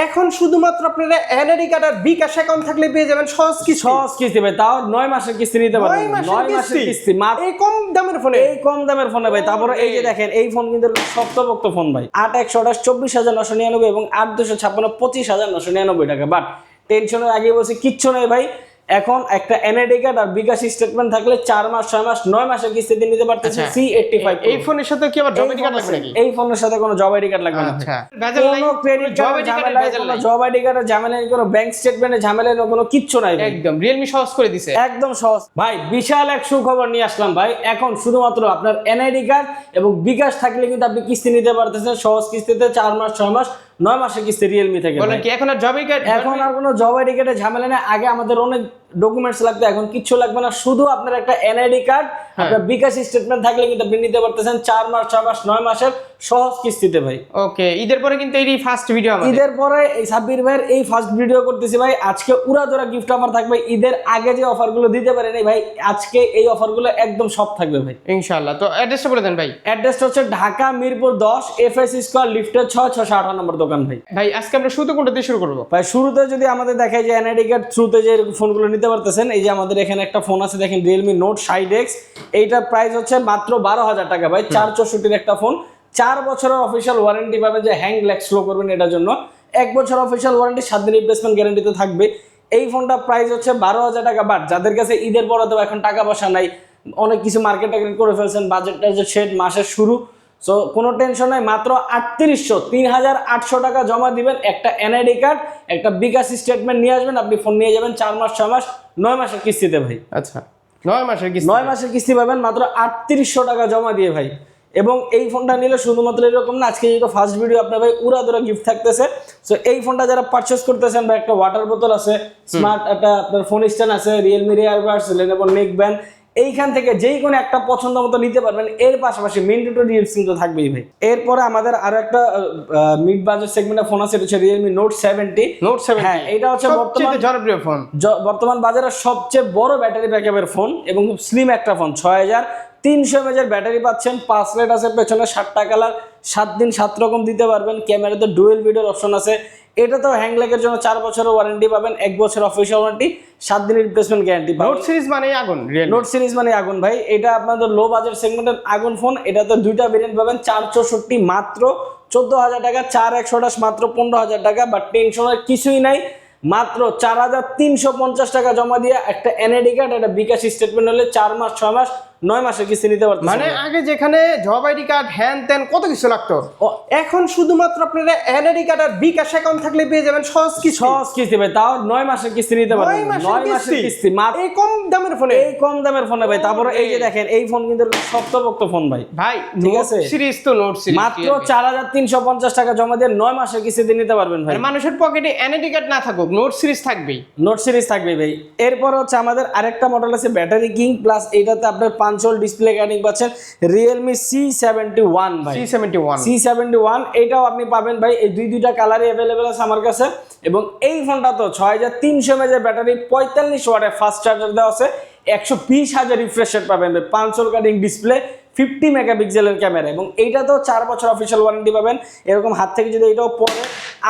এখন শুধুমাত্র আপনারা এনআইডি কার্ড আর বিকাশ অ্যাকাউন্ট থাকলে পেয়ে যাবেন সহজ কিস্তি ভাই, তাও 9 মাসের কিস্তি নিতে পারবেন। 9 মাসের কিস্তি এই কম দামের ফোনে ভাই। তারপরে এই যে দেখেন এই ফোন কিন্তু শক্তপোক্ত ফোন ভাই। 8128 24,999 এবং 8256 25,999 টাকা। বাট টেনশনের আগে বলছি কিচ্ছু নেই ভাই। এখন একটা এনআইডি কার্ড আর বিকাশ স্টেটমেন্ট থাকলে 4 মাস 6 মাস 9 মাসের কিস্তি দিয়ে নিতে পারতেছে C85। এই ফোনের সাথে কি আবার জব আইডি কার্ড লাগবে নাকি? এই ফোনের সাথে কোনো জব আইডি কার্ড লাগবে না। আচ্ছা, ভেজাল নাই, কোনো credit job card ID card ঝামেলা, ভেজাল কোনো নাই, জব আইডি কার্ডের ঝামেলা নেই, কোনো ব্যাংক স্টেটমেন্টের ঝামেলা নেই, কোনো কিচ্ছু নাই ভাই। একদম Realme সহজ করে দিছে। একদম সহজ ভাই। বিশাল এক সুখবর নিয়ে আসলাম ভাই। এখন শুধুমাত্র আপনার এনআইডি কার্ড এবং বিকাশ থাকলে কিন্তু আপনি কিস্তি নিতে পারতেছেন সহজ কিস্তিতে 4 মাস 6 মাস 9 মাসের কিস্তি Realme থেকে। বলেন কি এখন আর জব আইডি কার্ড? এখন আর কোনো জব আইডি কার্ডের ঝামেলা নেই। আগে আমাদের অনেক ডকুমেন্টস লাগতো, এখন কিচ্ছু লাগবে না। শুধু আপনার একটা এনআইডি কার্ড, আপনার বিকাশ স্টেটমেন্ট থাকলে কিন্তু আপনি নিতে পারতেছেন 4 মাস 6 মাস 9 মাসের সহজ কিস্তিতে ভাই। ওকে, ঈদের পরে কিন্তু এই ফার্স্ট ভিডিও আমাদের। ঈদের পরে এই সাব্বির ভাইয়ের এই ফার্স্ট ভিডিও করতেছি ভাই। আজকে উড়াধরা গিফট অফার থাকবে। ঈদের আগে যে অফারগুলো দিতে পারেনি ভাই, আজকে এই অফারগুলো একদম সব থাকবে ভাই ইনশাআল্লাহ। তো অ্যাড্রেসটা বলে দেন ভাই। অ্যাড্রেসটা হচ্ছে ঢাকা মিরপুর 10 FS স্কয়ার লিফটের 6 নম্বর দোকান ভাই। ভাই আজকে আমরা শুরু কোনটা দিয়ে শুরু করব? ভাই শুরুতে যদি আমাদের দেখায় যে এনআইডি কার্ড থ্রুতে যে ফোনগুলো নিতে পারতেছেন, এই যে আমাদের এখানে একটা ফোন আছে দেখেন Realme Note 60X। এইটার প্রাইস হচ্ছে মাত্র 12,000 টাকা ভাই। 464 একটা ফোন। 4 বছরের অফিশিয়াল ওয়ারেন্টি পাবেন, যে হ্যাং ল্যাগ স্লো করবেন এটার জন্য। 1 বছর অফিশিয়াল ওয়ারেন্টি, 7 দিন রিপ্লেসমেন্ট গ্যারান্টি তো থাকবে। এই ফোনটা প্রাইস হচ্ছে 12,000 টাকা। বাট যাদের কাছে ঈদের পরে তো এখন টাকা পয়সা নাই, অনেক কিছু মার্কেট করে ফেলছেন, বাজেটটা যে শেড মাসের শুরু, সো কোনো টেনশন নাই। মাত্র 3800 টাকা জমা দিবেন, একটা এনআইডি কার্ড, একটা বিকাশ স্টেটমেন্ট নিয়ে আসবেন, আপনি ফোন নিয়ে যাবেন 4 মাস 6 মাস 9 মাসের কিস্তিতে ভাই। আচ্ছা, 9 মাসের কিস্তি। 9 মাসের কিস্তি পাবেন মাত্র 3800 টাকা জমা দিয়ে ভাই। এবং এই ফোনটা নিলে শুধুমাত্র এরকম না, আজকে যেহেতু ফার্স্ট ভিডিও আপনার ভাই উড়াধরা গিফট থাকতেছে। সো এই ফোনটা যারা পারচেস করতেছেন ভাই, একটা ওয়াটার বোতল আছে, স্মার্ট একটা আপনার ফোন স্ট্যান্ড আছে, Realme ইয়ারবাডস, Lenovo নেকব্যান্ড, এইখান থেকে যেই কোনো একটা পছন্দ মতো নিতে পারবেন। এর পাশাপাশি ম্যান্ডেটরি গিফট কিন্তু থাকবেই ভাই। এরপরে আমাদের আরো একটা মিড বাজেট সেগমেন্টের ফোন আছে, এটা হচ্ছে Realme Note 70। হ্যাঁ, এটা হচ্ছে সবচেয়ে জনপ্রিয় ফোন, বর্তমান বাজারের সবচেয়ে বড় ব্যাটারি ব্যাকআপের ফোন এবং স্লিম একটা ফোন। 6300 mAh ব্যাটারি পাচ্ছেন, 5 লাইট আছে পেছনে, 7টা কালার, 7 দিন 7 রকম দিতে পারবেন। ক্যামেরাতে ডুয়েল ভিডিওর অপশন আছে। এটা তো হ্যাং ল্যাগের জন্য 4 বছরের ওয়ারেন্টি পাবেন, 1 বছর অফিসিয়াল ওয়ারেন্টি, 7 দিনের রিপ্লেসমেন্ট গ্যারান্টি পাবেন। নোট সিরিজ মানে আগুন, নোট সিরিজ মানে আগুন ভাই। এটা আপনাদের লো বাজেট সেগমেন্টের আগুন ফোন। এটাতে দুইটা ভেরিয়েন্ট পাবেন, 464 মাত্র 14,000 টাকা, 4128 মাত্র 15,000 টাকা। বাট টেনশনের কিছুই নাই, মাত্র 4,350 টাকা জমা দিয়ে একটা এনআইডি কার্ড, একটা বিকাশ স্টেটমেন্ট হলে 4 মাস 6 মাস 9 মাসের কিস্তি নিতে পারতেন। মানে আগে যেখানে জব আইডি কার্ড হ্যান ত্যান কত কিছু লাগতো, এখন শুধুমাত্র আপনারা এনআইডি কার্ড আর বিকাশ অ্যাকাউন্ট থাকলে পেয়ে যাবেন সহজ কিস্তি ভাই। তাও 9 মাসের কিস্তি নিতে পারবেন। 9 মাসের কিস্তি মাত্র এই কম দামের ফোনে ভাই। তারপরে এই যে দেখেন এই ফোন কিন্তু শক্তপোক্ত ফোন ভাই। ভাই ঠিক আছে, সিরিজ তো নোট সিরিজ মাত্র 4,350 টাকা জমা দিয়ে 9 মাসের কিস্তিতে নিতে পারবেন ভাই। মানুষের পকেটে এনআইডি কার্ড না থাকুক, নোট সিরিজ থাকবেই, নোট সিরিজ থাকবে ভাই। এরপর হচ্ছে আমাদের আরেকটা মডেল আছে ব্যাটারি কিং প্লাস। এটাতে আপনার 5 হোল ডিসপ্লে কাটিং পাচ্ছেন, Realme C71 ভাই। C71 এটাও আপনি পাবেন ভাই। এই দুইটা কালারই अवेलेबल আছে আমার কাছে। এবং এই ফোনটা তো 6300 mAh ব্যাটারি, 45 ওয়াটের ফাস্ট চার্জার দেওয়া আছে, 120,000 রিফ্রেশ রেট পাবেন ভাই, 5 হোল কাটিং ডিসপ্লে, 50 মেগাপিক্সেলের ক্যামেরা। এবং এইটা তো 4 বছর অফিসিয়াল ওয়ারেন্টি পাবেন। এরকম হাত থেকে যদি এটাও পরে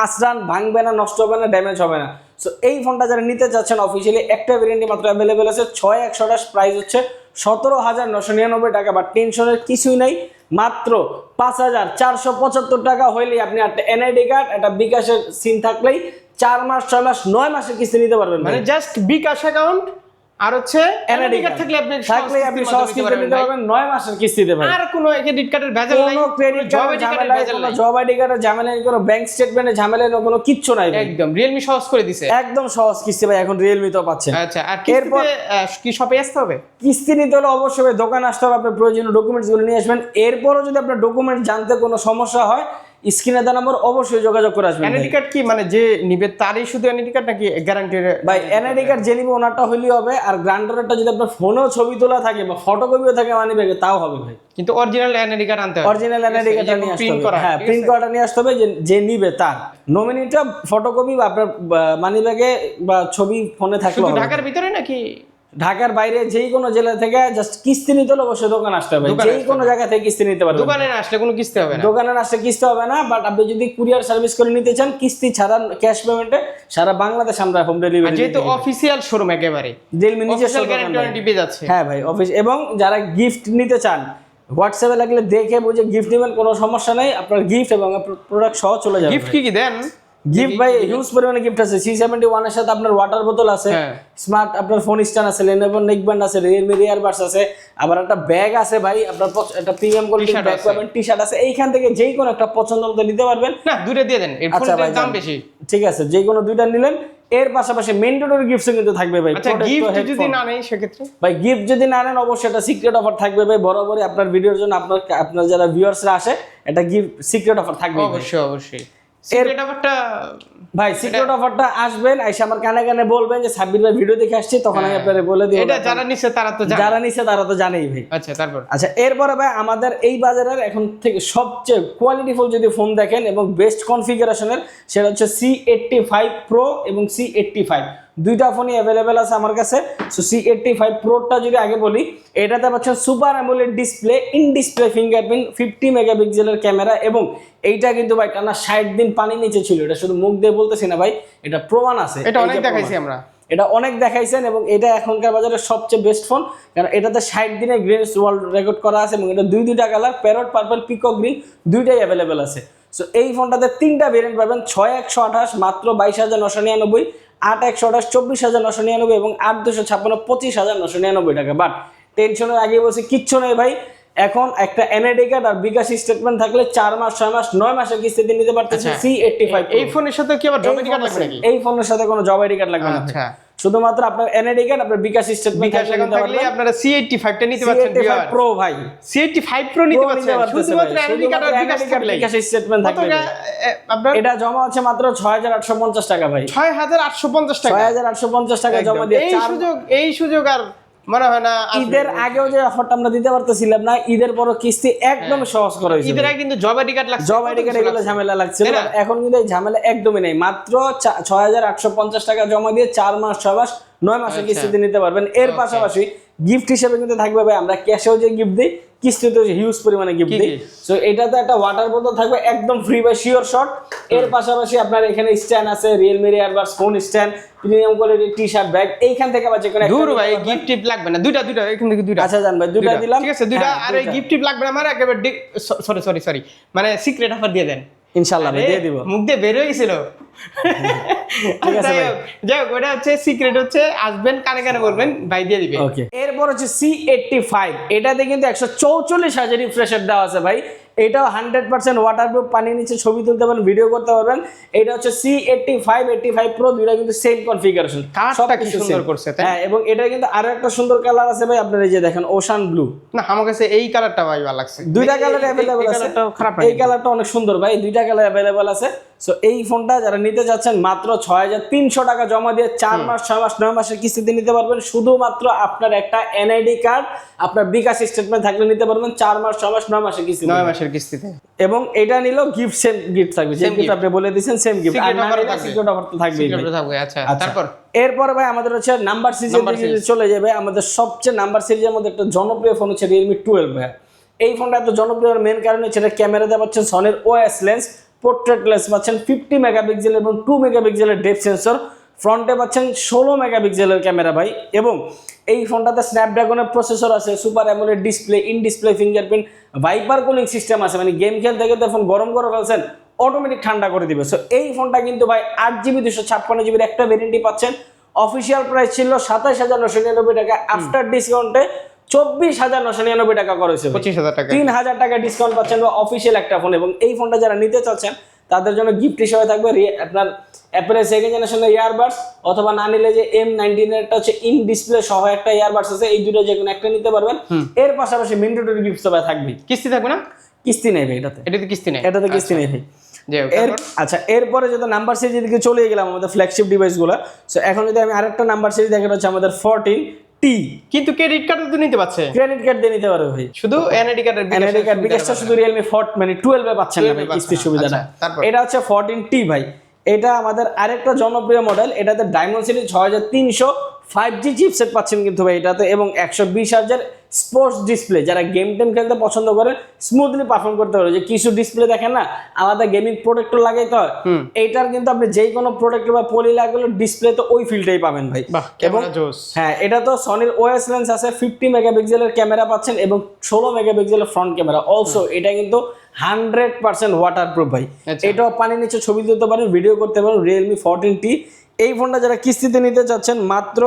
আঁচড়ান, ভাঙবে না, নষ্ট হবে না, ড্যামেজ হবে না। সো এই ফোনটা যারা নিতে চাচ্ছেন অফিসিয়ালি একটা ভেরিয়েন্টই মাত্র অ্যাভেলেবেল আছে, 6128, প্রাইস হচ্ছে 17,999 টাকা। বা টেনশনের কিছুই নাই, মাত্র 5,475 টাকা হইলেই আপনি একটা এনআইডি কার্ড, একটা বিকাশের সিম থাকলেই 4 মাস 6 মাস 9 মাসের কিস্তি নিতে পারবেন। মানে জাস্ট বিকাশ অ্যাকাউন্ট আর হচ্ছে এনআইডি কার্ড থাকলে আপনি সহজ কিস্তি নিতে পারবেন 9 মাসের কিস্তিতে ভাই। আর কোনো ক্রেডিট কার্ডের ভেজাল নাই, কোনো ক্রেডিট কার্ড ঝামেলা নাই, কোনো জব আইডি কার্ডের ঝামেলা নাই, কোনো ব্যাংক স্টেটমেন্টের ঝামেলা নাই, কোনো কিচ্ছু নাই। একদম Realme সহজ করে দিছে, একদম সহজ কিস্তি ভাই। এখন Realme তো পাচ্ছেন। আচ্ছা, আর কিস্তিতে কি শপে আসতে হবে? কিস্তি নিতে হলে অবশ্যই দোকানে আসতে হবে, আপনার প্রয়োজনীয় ডকুমেন্টস গুলো নিয়ে আসবেন। এরপরও যদি আপনার ডকুমেন্ট জানতে কোনো সমস্যা হয়, স্ক্রিনে দেওয়া নম্বর অবশ্যই যোগাযোগ করে আসবেন। এনআইডি কার্ড কি মানে যে নিবে তারই শুধু এনআইডি কার্ড নাকি গ্যারান্টির? ভাই এনআইডি কার্ড যে নিবে ওনারটা হইলেই হবে, আর গ্রান্টারটা যদি আপনার ফোনেও ছবি তোলা থাকে বা ফটোকপিও থাকে মানি ব্যাগে, তাও হবে ভাই। কিন্তু অরিজিনাল এনআইডি কার্ড আনতে হবে, অরিজিনাল এনআইডি কার্ডটা নিয়ে আসতে হবে। হ্যাঁ, প্রিন্ট করাটা নিয়ে আসতে হবে, যে নিবে তার নমিনিটা ফটোকপি বা আপনার মানি ব্যাগে বা ছবি ফোনে থাকলে হবে। ঢাকার ভিতরে নাকি ঢাকার বাইরে যেই কোনো জেলা থেকে জাস্ট কিস্তি নিতে হলে অবশ্যই দোকান আসতে হবে, যেই কোনো জায়গা থেকে কিস্তি নিতে পারবেন। দোকানে না আসলে কোনো কিস্তি হবে না, দোকানে না আসলে কিস্তি হবে না, বাট আপনি যদি কুরিয়ার সার্ভিস করে নিতে চান কিস্তি ছাড়া ক্যাশ পেমেন্টে সারা বাংলাদেশ আমরা হোম ডেলিভারি, যেহেতু অফিসিয়াল শোরুম একেবারে রিয়েলমি নিজস্ব গ্যারান্টি পেয়ে যাচ্ছে। হ্যাঁ ভাই অফিস, এবং যারা গিফট নিতে চান হোয়াটসঅ্যাপে লাগলে দেখে বুঝে গিফট নেবেন, কোনো সমস্যা নেই, আপনার গিফট এবং প্রোডাক্ট সহ চলে যাবে। গিফট কি দেন? গিফট ভাই হিউজ পরিমাণে গিফট আছে। C71 এর সাথে আপনার ওয়াটার বোতল আছে, স্মার্ট আপনার ফোন স্ট্যান্ড আছে, Lenovo নেকব্যান্ড আছে, Realme ইয়ারবাডস আছে, আবার একটা ব্যাগ আছে ভাই, আপনার একটা প্রিমিয়াম কোয়ালিটির ব্যাগ পাবেন, টি-শার্ট আছে। এইখান থেকে যেই কোনো একটা পছন্দ মতো নিতে পারবেন। না দুটো দিয়ে দেন, এর ফোনের দাম বেশি। ঠিক আছে, যেই কোনো দুইটা নিলেন। এর পাশাপাশি ম্যান্ডেটরি গিফটস কিন্তু থাকবে ভাই। আচ্ছা গিফট যদি না নেই সেক্ষেত্রে ভাই গিফট যদি না নেন অবশ্যই একটা সিক্রেট অফার থাকবে ভাই, বরাবরই আপনার ভিডিওর জন্য আপনার যারা ভিউয়ার্সরা আসে একটা গিফট সিক্রেট অফার থাকবে অবশ্যই অবশ্যই। সিক্রেট অফারটা ভাই সিক্রেট অফারটা আসবেন এসে আমার কানে কানে বলবেন যে সাব্বির ভাই ভিডিও দেখে আসছি, তখন আমি আপনাদের বলে দিব। এটা যারা নিছে তারা তো জানে, যারা নিছে তারা তো জানেই ভাই। আচ্ছা তারপর এরপরে ভাই আমাদের এই বাজারের এখন থেকে সবচেয়ে কোয়ালিটিফুল যদি ফোন দেখেন এবং বেস্ট কনফিগারেশনের, সেটা হচ্ছে C85 Pro এবং C85, দুইটা ফোনই অ্যাভেলেবেল আছে আমার কাছে। সো C85 Proটা যদি আগে বলি, এটাতে পাচ্ছেন super AMOLED display, in display fingerprint, 50 মেগাপিক্সেলের ক্যামেরা, এবং এইটা কিন্তু ভাই টানা 60 দিন পানি নিচে ছিল। এটা শুধু মুখ দিয়ে বলতেছি না ভাই, এটা প্রমাণ আছে, এটা অনেক দেখাইছি আমরা, এটা অনেক দেখাইছেন, এবং এটা এখনকার বাজারে সবচেয়ে বেস্ট ফোন, কারণ এটাতে 60 দিনের গ্রিনেস ওয়ার্ল্ড রেকর্ড করা আছে, এবং এটা দুইটা colour parrot purple peacock green দুইটাই অ্যাভেলেবেল আছে। সো এই ফোনটাতে তিনটা ভেরিয়েন্ট পাবেন, 6128 মাত্র 22,999, 8128 24,999 এবং 8256 25,999 টাকা। বাট টেনশনের আগে বলছি কিচ্ছু নেই ভাই, এখন একটা এনআইডি কার্ড আর বিকাশ স্টেটমেন্ট থাকলে 4 মাস 6 মাস 9 মাসের কিস্তিতে নিতে পারতেছেন C85। এই ফোনের সাথে কি আবার জব আইডি কার্ড লাগবে নাকি? এই ফোনের সাথে কোনো জব আইডি কার্ড লাগবে না। আচ্ছা, শুধুমাত্র আপনার এনআইডি কার্ড, আপনার বিকাশ স্টেটমেন্ট থাকলে আপনারা C85 টা নিতে পারছেন। C85 Pro ভাই, C85 Pro নিতে পারছেন শুধুমাত্র এনআইডি কার্ড আর বিকাশ স্টেটমেন্ট থাকলে। আপনার এটা জমা আছে মাত্র 6,850 টাকা ভাই, 6,850 টাকা, 6,850 টাকা জমা দিয়ে এই সুযোগ আর মনে হয় না। ঈদের আগেও যে অফারটা আমরা দিতে পারতেছিলাম না, ঈদের পরও কিস্তি একদম সহজ করা হয়েছে। ঈদের আগে কিন্তু জব আইডি কার্ড লাগছে, জব আইডি কার্ড এগুলো ঝামেলা লাগছিল, এখন কিন্তু এই ঝামেলা একদমই নেই। মাত্র 6,850 টাকা জমা দিয়ে 4 মাস 6 মাস 9 মাসের কিস্তিতে নিতে পারবেন। এর পাশাপাশি গিফট হিসেবে কিন্তু থাকবে ভাই, আমরা ক্যাশেও যে গিফট দিই, কিস্তিতেও হিউজ পরিমাণে গিফট দিই। সো এটাতে একটা ওয়াটার বোতল থাকবে একদম ফ্রি বাই শিওর শট। এর পাশাপাশি আপনার এখানে স্ট্যান্ড আছে, Realme earbuds phone stand, premium কোয়ালিটির টি-শার্ট ব্যাগ, এইখান থেকে আবার যে কোনো দূর ভাই গিফট টিপ লাগবে না, দুইটা এখান থেকে দুইটা। আচ্ছা জান ভাই দুইটা দিলাম, ঠিক আছে দুইটা। আর এই গিফট টিপ লাগবে না আমার, একেবারে সরি মানে সিক্রেট অফার দিয়ে দেন ইনশাআল্লাহ ভাই দিয়ে দিব। মুখ দিয়ে বের হয়ে গেছিল, ঠিক আছে ভাই। যাই হোক, ওটা হচ্ছে সিক্রেট, হচ্ছে আসবেন কানে কানে বলবেন, ভাই দিয়ে দিবে। ওকে, এরপর হচ্ছে C85, এটাতে কিন্তু 144,000 রিফ্রেশার দেওয়া আছে ভাই। এটাও 100% ওয়াটারপ্রুফ, পানির নিচে ছবি তুলতে পারবেন, ভিডিও করতে পারবেন। এটা হচ্ছে C85 85 Pro, দুইটা কিন্তু সেম কনফিগারেশন, সব কিছু সুন্দর করছে। হ্যাঁ, এবং এটা কিন্তু আরো একটা সুন্দর কালার আছে ভাই, আপনারা এই যে দেখেন ওশান ব্লু। না আমার কাছে এই কালারটা ভাই ভালো লাগছে, দুইটা কালার अवेलेबल আছে, কালারটাও খারাপ না, এই কালারটা অনেক সুন্দর ভাই, দুইটা কালার अवेलेबल আছে। সো এই ফোনটা যারা নিতে যাচ্ছেন মাত্র 6,300 টাকা জমা দিয়ে 4 মাস 6 মাস 9 মাসের কিস্তিতে নিতে পারবেন। শুধুমাত্র আপনার একটা এনআইডি কার্ড, আপনার বিকাশ স্টেটমেন্ট থাকলে নিতে পারবেন 4 মাস 6 মাস 9 মাসের কিস্তিতে, 9 মাসের কিস্তিতে। এবং এটা নিলো গিফট, সেম গিফট থাকবে, যে গিফট আপনি বলে দিয়েছেন সেম গিফট, আর সিক্রেট অফার তো থাকবেই। আচ্ছা তারপর এরপর ভাই আমাদের হচ্ছে নাম্বার সিরিজের দিকে চলে যাবে। আমাদের সবচেয়ে নাম্বার সিরিজের মধ্যে একটা জনপ্রিয় ফোন হচ্ছে Realme 12 ভাই। এই ফোনটা এত জনপ্রিয় হওয়ার মেন কারণ হচ্ছে এটা ক্যামেরাতে পাচ্ছেন সনির OIS লেন্স, পোর্ট্রেট লেন্স পাচ্ছেন 50 মেগাপিক্সেল এবং 2 মেগাপিক্সেলের ডেপথ সেন্সর, ফ্রন্টে পাচ্ছেন 16 মেগাপিক্সেলের ক্যামেরা ভাই, এবং এই ফোনটাতে স্ন্যাপড্রাগনের প্রসেসর আছে, super AMOLED display, in display fingerprint, viper cooling system আছে, মানে গেম খেলতে খেলতে ফোন গরম করে ফেলছেন অটোমেটিক ঠান্ডা করে দিবে। সো এই ফোনটা কিন্তু ভাই 8GB 256GB একটা ভেরিয়েন্টই পাচ্ছেন। অফিসিয়াল প্রাইস ছিল 27,999 টাকা, আফটার ডিসকাউন্টে 24,999 টাকা করেছে, 25,000 টাকা, 3,000 টাকা ডিসকাউন্ট পাচ্ছেন অফিসিয়াল একটা ফোন। এবং এই ফোনটা যারা নিতে চাচ্ছেন তাদের জন্য গিফট হিসেবে থাকবে আপনার অ্যাপেলের সেকেন্ড জেনারেশনের ইয়ারবাডস, অথবা না নিলে যে M19 এরটা হচ্ছে ইন ডিসপ্লে সহ একটা ইয়ারবাডস আছে, এই দুটো যে কোনো একটা নিতে পারবেন। এর পাশাপাশি ম্যান্ডেটরি গিফট সবাই থাকবে। কিস্তি থাকবে না? কিস্তি নেই ভাই, এটাতে কিস্তি নেই, এটাতে কিস্তি নেই ভাই। আচ্ছা, এরপরে যদি নাম্বার সিরিজের দিকে চলে গেলাম আমাদের ফ্ল্যাগশিপ ডিভাইসগুলো। সো এখন যদি আমি আরেকটা নাম্বার সিরিজ দেখে হচ্ছে আমাদের 14T, কিন্তু ক্রেডিট কার্ড তো নিতে পারছে, ক্রেডিট কার্ড দিয়ে নিতে পারবে ভাই, শুধু এনআইডি কার্ড, এনআইডি কার্ড বিকাশটা শুধু Realme 4 মানে 12 এ পাচ্ছেন না ভাই কিস্তির সুবিধাটা। এটা হচ্ছে 14T ভাই, এটা আমাদের আরেকটা জনপ্রিয় মডেল। এটাতে ডায়মন্ড সিরিজ 6,300 5G চিপসেট পাচ্ছেন কিন্তু ভাই এটাতে, এবং 120 হার্জের স্পোর্টস ডিসপ্লে। যারা গেম টেম খেলতে পছন্দ করে, স্মুথলি পারফর্ম করতে পারে, যে কিছু ডিসপ্লে দেখেন না আলাদা গেমিং প্রোটেক্টর লাগাইতে হয়, এইটার কিন্তু আপনি যেই কোনো প্রোটেক্টর বা পলি লাগালে ডিসপ্লে তো ওই ফিল্ডটাই পাবেন ভাই। এবং হ্যাঁ, এটা তো সনির ওএস লেন্স আছে, 50 মেগাপিক্সেলের ক্যামেরা পাচ্ছেন এবং 16 মেগাপিক্সেলের ফ্রন্ট ক্যামেরা। অলসো এটা কিন্তু 100% ওয়াটারপ্রুফ ভাই। এটাও পানির নিচে ছবি তুলতে পারেন, ভিডিও করতে পারেন। Realme 14T এই ফোনটা যারা কিস্তিতে নিতে চাচ্ছেন মাত্র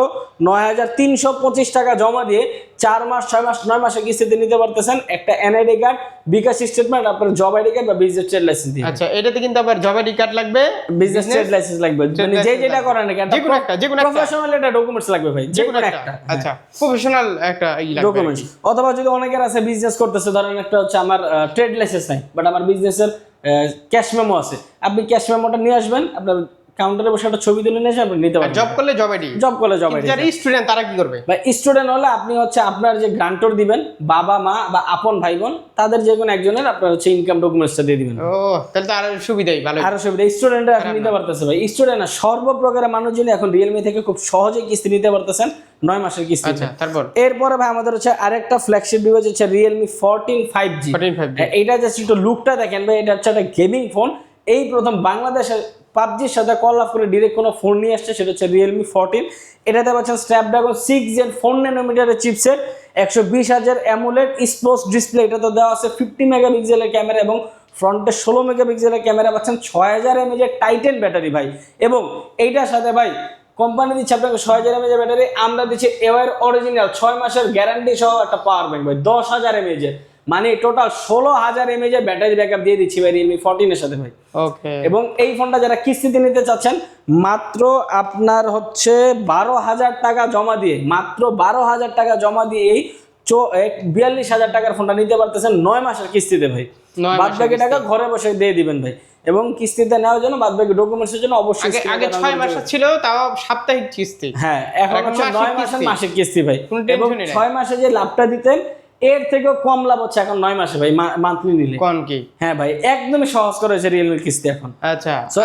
9,325 টাকা জমা দিয়ে 4 মাস 6 মাস 9 মাসে কিস্তিতে নিতে পারতেছেন। একটা এনআইডি কার্ড, বিকাশ স্টেটমেন্ট, আপনার জব আইডি কার্ড বা বিজনেস ট্রেড লাইসেন্স দিয়ে। আচ্ছা, এটাতে কিন্তু আবার জব আইডি কার্ড লাগবে, বিজনেস ট্রেড লাইসেন্স লাগবে, মানে যেটা করেন না যে কোনো একটা প্রফেশনাল একটা ডকুমেন্টস লাগবে ভাই, যে কোনো একটা। আচ্ছা, প্রফেশনাল একটা ডকুমেন্টস। অথবা যদি অনেকের আছে বিজনেস করতেছে, ধরেন একটা হচ্ছে আমার ট্রেড লাইসেন্স নাই বাট আমার বিজনেসের ক্যাশ মেমো আছে, আপনি ক্যাশ মেমোটা নিয়ে আসবেন, আপনার কাউন্টারে বসে একটা ছবি তুলে নিয়ে এসে আপনি নিতে পারবেন। জব করলে জব আইডি, জব করলে জব আইডি। যারা স্টুডেন্ট তারা কি করবে ভাই? স্টুডেন্ট হলে আপনি হচ্ছে আপনার যে গ্রান্টর দিবেন, বাবা মা বা আপন ভাই বোন, তাদের যে কোনো একজনের আপনার হচ্ছে ইনকাম ডকুমেন্টসটা দিয়ে দিবেন। ও, তাহলে তো আরো সুবিধাই, ভালো আরো সুবিধা। স্টুডেন্টরা এখন নিতে পারতেছে ভাই। স্টুডেন্ট না, সর্বপ্রকারের মানুষজন এখন রিয়েলমি থেকে খুব সহজে কিস্তি নিতে পারতেছেন, 9 মাসের কিস্তি। আচ্ছা, তারপর এরপরে ভাই আমাদের হচ্ছে আরেকটা ফ্ল্যাগশিপ ডিভাইস হচ্ছে Realme 14 5G। এইটা জাস্ট একটু লুকটা দেখেন ভাই, এটা হচ্ছে একটা গেমিং ফোন। এই প্রথম বাংলাদেশে পাবজির সাথে কল আপ করে ডিরেক্ট কোনো ফোন নিয়ে আসছে, সেটা হচ্ছে Realme 14। এটাতে পাচ্ছেন স্ন্যাপড্রাগন 6 Gen 4 ন্যানোমিটারের চিপসেট, 120 হার্জের অ্যামোলেড স্পোর্টস ডিসপ্লে। এটাতে দেওয়া আছে 50 মেগাপিক্সেলের ক্যামেরা এবং ফ্রন্টে 16 মেগাপিক্সেলের ক্যামেরা পাচ্ছেন, 6000 mAh এর টাইটেন ব্যাটারি ভাই। এবং এইটার সাথে ভাই কোম্পানি দিচ্ছে আপনাকে 6000 mAh ব্যাটারি, আমরা দিচ্ছি এওয়ার অরিজিনাল 6 মাসের গ্যারান্টি সহ একটা পাওয়ার ব্যাংক ভাই 10000 mAh এর, মানে টোটাল 16000 mAh এর ব্যাটারি ব্যাকআপ দিয়ে দিচ্ছি ভাই Realme 14 এর সাথে ভাই। ওকে। এবং এই ফোনটা যারা কিস্তিতে নিতে চাচ্ছেন মাত্র আপনার হচ্ছে 12,000 টাকা জমা দিয়ে, মাত্র 12,000 টাকা জমা দিয়ে এই 42,000 টাকার ফোনটা নিতে পারতেছেন 9 মাসের কিস্তিতে ভাই। বাদ বাকি টাকা ঘরে বসে দিয়ে দিবেন ভাই। এবং কিস্তিতে নেওয়ার জন্য বাদ বাকি ডকুমেন্টসের জন্য অবশ্যই আগে 6 মাস ছিল, তাও সাপ্তাহিক কিস্তি। হ্যাঁ, এখন হচ্ছে 9 মাসের মাসিক কিস্তি ভাই। এবং 6 মাসে যে লাভটা দিতেন এর থেকেও কম লাভ হচ্ছে এখন 9 মাসে ভাই, মান্থলি নিলে। কোন কি? হ্যাঁ ভাই, একদমই সহজ করেছে রিয়েলমির কিস্তি এখন। আচ্ছা, সো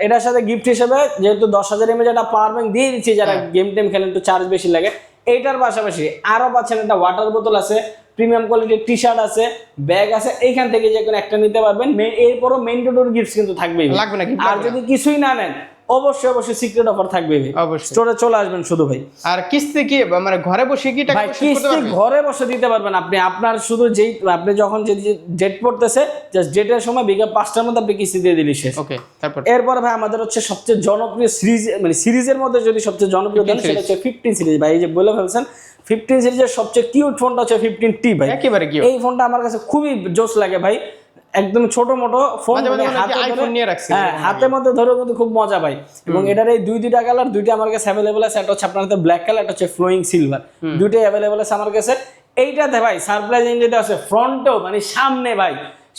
এটার সাথে গিফট হিসেবে যেহেতু 10,000 mAh একটা পাওয়ার ব্যাংক দিয়ে দিচ্ছি, যারা গেম টেম খেলেন একটু চার্জ বেশি লাগে, এইটার পাশাপাশি আরো পাচ্ছেন একটা ওয়াটার বোতল আছে, প্রিমিয়াম কোয়ালিটির টি শার্ট আছে, ব্যাগ আছে। এইখান থেকে যে কোনো একটা নিতে পারবেন। এরপরও মেন্ডেটরি গিফটস কিন্তু থাকবেই, লাগবে না। আর যদি কিছুই না নেন অবশ্যই সিক্রেট অফার থাকবে ভাই, অবশ্যই স্টোরে চলে আসবেন শুধু ভাই। আর কিস্তি কি মানে ঘরে বসে কি টাকা পরিশোধ করতে পারবেন? ঘরে বসে দিতে পারবেন আপনি। আপনার শুধু যেই আপনি যখন যে ডেট পড়তেছে, জাস্ট ডেটের সময় বিকেল 5টার মধ্যে আপনি কিস্তি দিয়ে দিলি শেষ। ওকে, তারপর এরপর ভাই আমাদের হচ্ছে সবচেয়ে জনপ্রিয় সিরিজ, মানে সিরিজের মধ্যে যদি সবচেয়ে জনপ্রিয় দেন সেটা হচ্ছে 15 সিরিজ ভাই। এই যে বলে ফেলছেন 15 সিরিজের সবচেয়ে কিউট ফোনটা হচ্ছে 15T ভাই। একেবারে কিউট। এই ফোনটা আমার কাছে খুবই জোস লাগে ভাই, একদম ছোট মোটো ফোন, হাতের মধ্যে ধরে কিন্তু খুব মজা পাই। এবং এটার এই দুইটা কালার, দুইটা আমার কাছে অ্যাভেলেবল আছে। একটা হচ্ছে আপনার হাতে ব্ল্যাক কালার, একটা হচ্ছে ফ্লোয়িং সিলভার, দুইটাই অ্যাভেলেবল আছে আমার কাছে। এইটাতে ভাই সারপ্রাইজ যেটা আছে ফ্রন্টেও, মানে সামনে ভাই,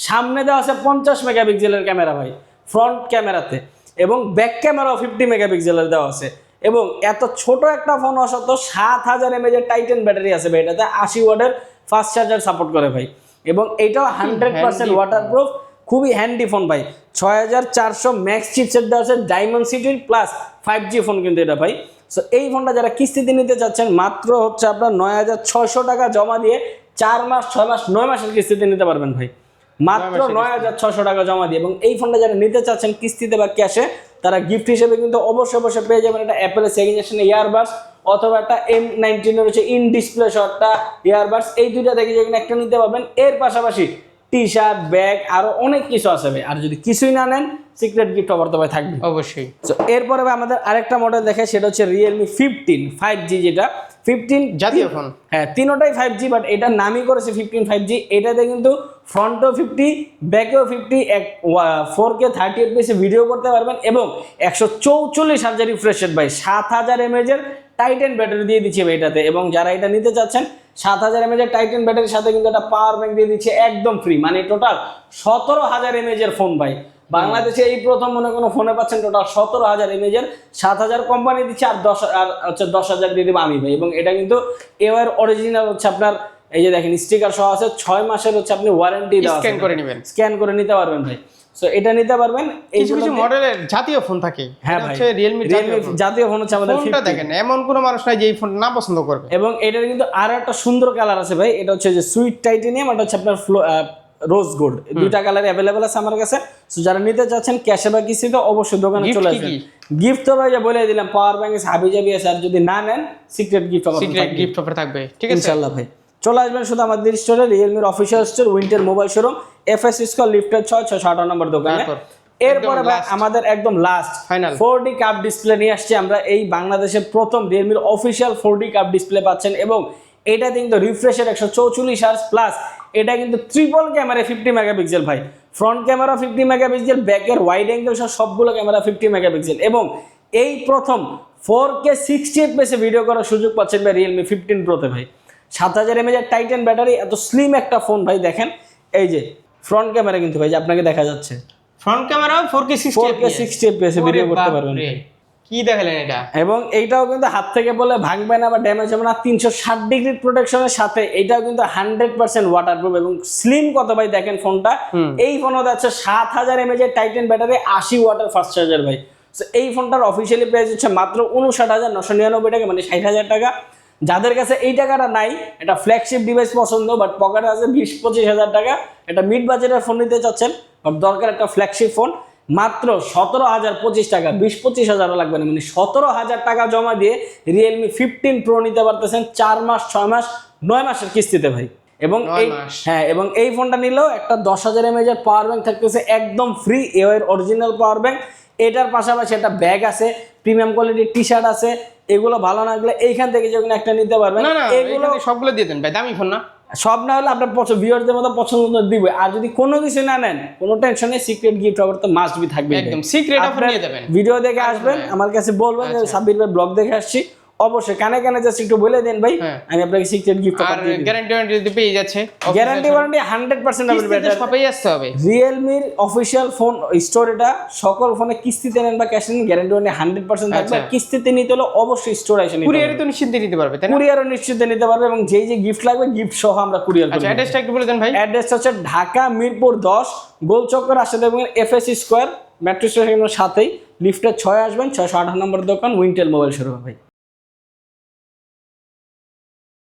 সামনে দেওয়া আছে 50 মেগাপিক্সেলের ক্যামেরা ভাই ফ্রন্ট ক্যামেরাতে, এবং ব্যাক ক্যামেরাও 50 মেগাপিক্সেলের দেওয়া আছে। এবং এত ছোট একটা ফোন সত্ত্বেও 7000 mAh এর টাইটেন ব্যাটারি আছে ভাই। এটাতে 80 ওয়াটের ফাস্ট চার্জার সাপোর্ট করে ভাই। এবং এটাও 100% ওয়াটারপ্রুফ, খুবই হ্যান্ডি ফোন ভাই। 6400 ম্যাক্স চিপসেট দেওয়া আছে, diamond city plus 5G phone কিন্তু এটা ভাই। সো এই ফোনটা যারা কিস্তিতে নিতে চাচ্ছেন মাত্র হচ্ছে আপনার 9600 টাকা জমা দিয়ে 4 মাস 6 মাস 9 মাসের কিস্তিতে নিতে পারবেন ভাই, মাত্র 9600 টাকা জমা দিয়ে। এবং এই ফোনটা যারা নিতে চাচ্ছেন কিস্তিতে বা ক্যাশে, তারা গিফট হিসেবে কিন্তু অবশ্যই পেয়ে যাবেন একটা অ্যাপেলের সেকেন্ড জেনারেশন ইয়ারবাডস, অথবা একটা M19 এর হচ্ছে ইন ডিসপ্লে শটটা ইয়ারবাডস। এই দুইটা থেকে যে কোনো একটা নিতে পারবেন। এর পাশাপাশি টি শার্ট, ব্যাগ, আরো অনেক কিছু আছে ভাই। আর যদি কিছুই না নেন সিক্রেট গিফট অফার তো ভাই থাকবে অবশ্যই। তো এরপরে ভাই আমাদের আরেকটা মডেল দেখে, সেটা হচ্ছে Realme 15 5G, যেটা 15 জাতীয় ফোন। হ্যাঁ, তিনোটাই 5G, বাট এটার নামই করেছে 15 5G। এটাতে কিন্তু ফ্রন্টও 50, ব্যাকেও 50, 4K 30 fps ভিডিও করতে পারবেন, এবং 144 হার্জ রিফ্রেশ রেট ভাই, 7000 mAh এর টাইটেন ব্যাটারি দিয়ে দিচ্ছে ভাই এটাতে। এবং যারা এটা নিতে চাচ্ছেন 7000 mAh এর টাইটেন ব্যাটারির সাথে কিন্তু একটা পাওয়ার ব্যাংক দিয়ে দিচ্ছে একদম ফ্রি, মানে টোটাল 17000 mAh এর ফোন ভাই। বাংলাদেশে এই প্রথম মনে কোনো ফোনে পাচ্ছেন টোটাল 17000 mAh এর, 7000 কোম্পানি দিচ্ছে, আর 10,000 দিয়ে দেবো আমি ভাই। এবং এটা কিন্তু এওয়ার অরিজিনাল হচ্ছে আপনার, এই যে দেখেন স্টিকার সহ আছে, 6 মাসের হচ্ছে আপনি ওয়ারেন্টি দেওয়া আছে, স্ক্যান করে নেবেন, স্ক্যান করে নিতে পারবেন ভাই। সো এটা নিতে পারবেন। কিছু কিছু মডেলের জাতীয় ফোন থাকে, হ্যাঁ এটা ভাই, হচ্ছে রিয়েলমি জাতীয় ফোন হচ্ছে আমাদের ফোনটা 50। দেখেন, এমন কোনো মানুষ নাই যে এই ফোন না পছন্দ করবে। এবং এটার কিন্তু আরো একটা সুন্দর কালার আছে ভাই, এটা হচ্ছে যে সুইট টাইটেনিয়াম, এটা হচ্ছে আপনার রোজ গোল্ড, দুইটা কালার অ্যাভেলেবেল আছে আমার কাছে। সো যারা নিতে চাচ্ছেন ক্যাশে বা কিস্তিতে অবশ্যই দোকানে চলে আসবেন। গিফট তো ভাই বলে দিলাম, পাওয়ার ব্যাংক আছে, হাবিজাবি আছে, আর যদি না নেন সিক্রেট গিফট অফার থাকবে, ঠিক আছে ইনশাআল্লাহ ভাই। চলে আসবেন শুধু আমাদের স্টোরে, রিয়েলমির official store, winter mobile showroom, FS square লিফটের 6 নম্বর দোকানে। এরপরে ভাই আমাদের একদম last final 4D cup display নিয়ে আসছি আমরা। এই বাংলাদেশের প্রথম রিয়েলমির অফিসিয়াল 4D কাপ ডিসপ্লে পাচ্ছেন, এবং এটা কিন্তু রিফ্রেশের 144 হার্জ প্লাস। এটা কিন্তু ট্রিপল ক্যামেরা 50 মেগাপিক্সেল ভাই, ফ্রন্ট ক্যামেরা 50 মেগাপিক্সেল, ব্যাকের ওয়াইড অ্যাঙ্গেল সহ সবগুলো ক্যামেরা 50 মেগাপিক্সেল, এবং এই প্রথম 4K 60 fps ভিডিও করার সুযোগ পাচ্ছেন ভাই রিয়েলমি 15 প্রোতে ভাই। 7000 mAh টাইটান ব্যাটারি, এত স্লিম একটা ফোন ভাই। দেখেন এই যে ফ্রন্ট ক্যামেরা কিন্তু ভাই যে আপনাকে দেখা যাচ্ছে, front camera 4K 60 fps video করতে পারবেন। কি দেখালেন এটা, এবং এইটাও কিন্তু হাত থেকে বলে ভাঙবে না বা ড্যামেজ হবে না, 360 ডিগ্রি প্রোটেকশনের সাথে। এটাও কিন্তু 100% ওয়াটারপ্রুফ এবং স্লিম কত ভাই দেখেন ফোনটা। এই ফোনও যাচ্ছে 7000 mAh টাইটান ব্যাটারি, 80 ওয়াটের ফাস্ট চার্জার ভাই। সো এই ফোনটার অফিসিয়ালি প্রাইস হচ্ছে মাত্র 59,999 টাকা, মানে 60,000 টাকা। যাদের কাছে এই টাকাটা নাই, এটা ফ্ল্যাগশিপ ডিভাইস পছন্দ বাট পকেটে আছে 20-25 হাজার টাকা, এটা মিড বাজেটের ফোন নিতে চাচ্ছেন বাট দরকার একটা ফ্ল্যাগশিপ ফোন, মাত্র 17,025 টাকা, 20-25 হাজারও লাগবে না, মানে 17,000 টাকা জমা দিয়ে রিয়েলমি 15 প্রো নিতে পারতেছেন 4 মাস, 6 মাস, 9 মাসের কিস্তিতে ভাই। এবং এই এবং এই ফোনটা নিলেও একটা 10,000 mAh পাওয়ার ব্যাংক থাকতেছে একদম ফ্রি, এর অরিজিনাল পাওয়ার ব্যাংক। এটার পাশাপাশি একটা ব্যাগ আছে, প্রিমিয়াম কোয়ালিটির টি শার্ট আছে। এগুলো ভালো না লাগলে এইখান থেকে যে কোনো একটা নিতে পারবেন। এগুলো সবগুলো দিয়ে দেন ভাই, দামি ফোন না, সব না হলে আপনার ভিউয়ারদের মতো পছন্দ দিবে। আর যদি কোনো কিছু না নেন, কোনো টেনশন নেই, সিক্রেট গিফট অফার তো মাস্ট বি থাকবে, একদম সিক্রেট অফার নিয়ে যাবেন। ভিডিও দেখে আসবেন, আমার কাছে বলবেন যে সাব্বির ভাই ব্লগ দেখে আসছি, অবশ্যই কানে কানে জাস্ট একটু বলে দেন ভাই, আমি আপনাকে সিক্রেট গিফট অফার দিয়ে দিই। গ্যারান্টি ওয়ারেন্টি পেয়ে যাচ্ছে, গ্যারান্টি ওয়ারেন্টি 100% अवेलेबल। সবাই আসতে হবে। রিয়েলমির অফিশিয়াল ফোন স্টোর, এটা সকল ফোনে কিস্তিতে নেন বা ক্যাশে নেন, গ্যারান্টি ওয়ারেন্টি 100% থাকবে। কিস্তিতে নিতে হলে অবশ্যই স্টোর এসে নিতে হবে। কুরিয়ারে তো নিশ্চিন্তে নিতে পারবে, তাই না? কুরিয়ারও নিশ্চিন্তে নিতে পারবে, এবং যেই যে গিফট লাগবে গিফট সহ আমরা কুরিয়ার করি। আচ্ছা, অ্যাড্রেসটা একটু বলে দেন ভাই। অ্যাড্রেসটা হচ্ছে ঢাকা মিরপুর 10 গোলচক্কর, আসতে দেখবেন এফএস স্কয়ার মেট্রো স্টেশনের সাথেই, লিফটের 6 আসবেন, 628 নম্বর দোকান, উইন্টেল মোবাইল শোরুম ভাই।